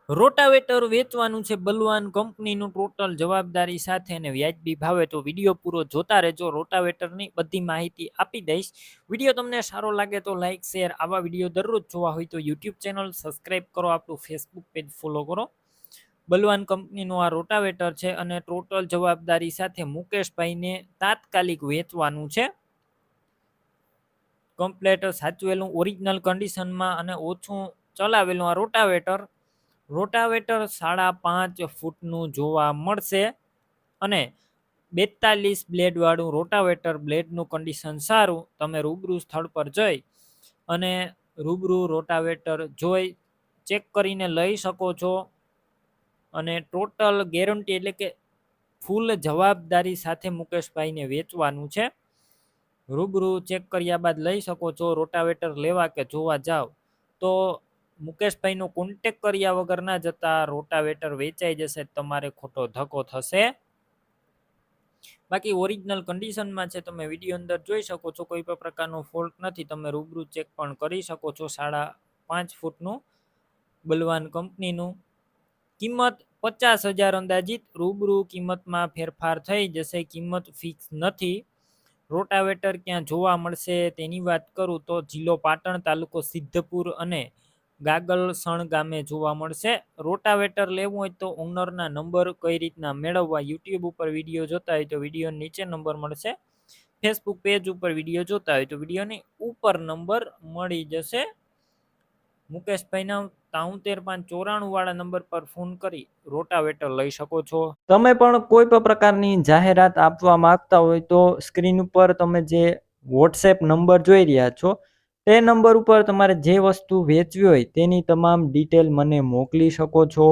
Rotavator વેચવાનું છે બલવાન કંપનીનું ટોટલ જવાબદારી સાથે અને વ્યાજબી ભાવે. તો વિડીયો પૂરો જોતા રહેજો. રોટાવેટરની બધી માહિતી આપી દઈશ. વિડીયો તમને સારો લાગે તો લાઇક શેર. આવા વિડીયો દરરોજ જોવા હોય તો યુટ્યુબ ચેનલ સબસ્ક્રાઈબ કરો, આપણું ફેસબુક પેજ ફોલો કરો. બલવાન કંપનીનું આ રોટાવેટર છે અને ટોટલ જવાબદારી સાથે મુકેશભાઈને તાત્કાલિક વેચવાનું છે. કમ્પ્લેટ સાચવેલું ઓરિજિનલ કન્ડિશનમાં અને ઓછું ચલાવેલું આ રોટાવેટર 5.5 ફૂટનું જોવા મળશે અને 42 બ્લેડ વાળું રોટાવેટર. બ્લેડનું કન્ડિશન સારું. તમે રૂબરૂ સ્થળ પર જઈ અને રૂબરૂ રોટાવેટર જોઈ ચેક કરીને લઈ શકો છો અને ટોટલ ગેરંટી એટલે કે ફૂલ જવાબદારી સાથે મુકેશભાઈને વેચવાનું છે. રૂબરૂ ચેક કર્યા બાદ લઈ શકો છો. રોટાવેટર લેવા કે જોવા જાવ તો મુકેશભાઈનો કોન્ટેક કર્યા વગર ના જતા. રોટાવેટર વેચાઈ જશે, તમારે ખોટો ધક્કો થશે. બાકી ઓરિજિનલ કન્ડિશનમાં છે, તમે વિડીયો અંદર જોઈ શકો છો. કોઈ પણ પ્રકારનો ફોલ્ટ નથી. તમે રૂબરૂ ચેક પણ કરી શકો છો. 5.5 ફૂટનું બલવાન કંપનીનું. કિંમત 50,000 અંદાજિત. રૂબરૂ કિંમતમાં ફેરફાર થઈ જશે, કિંમત ફિક્સ નથી. રોટાવેટર ક્યાં જોવા મળશે તેની વાત કરું તો જિલ્લો પાટણ, તાલુકો સિદ્ધપુર અને ગાગલસણ ગામે જોવા મળશે. રોટાવેટર લેવું હોય તો ઓનરના નંબર કઈ રીતના મેળવવા, યુટ્યુબ ઉપર વિડીયો જોતા હોય તો વિડીયો નીચે નંબર મળશે. ફેસબુક પેજ ઉપર વિડીયો જોતા હોય તો વિડીયોની ઉપર નંબર મળી જશે. મુકેશભાઈના 73,594 વાળા નંબર પર ફોન કરી રોટાવેટર લઈ શકો છો. તમે પણ કોઈ પણ પ્રકારની જાહેરાત આપવા માંગતા હોય તો સ્ક્રીન ઉપર તમે જે વોટ્સએપ નંબર જોઈ રહ્યા છો તે નંબર ઉપર તમારે જે વસ્તુ વેચવી હોય તેની તમામ ડિટેલ મને મોકલી શકો છો.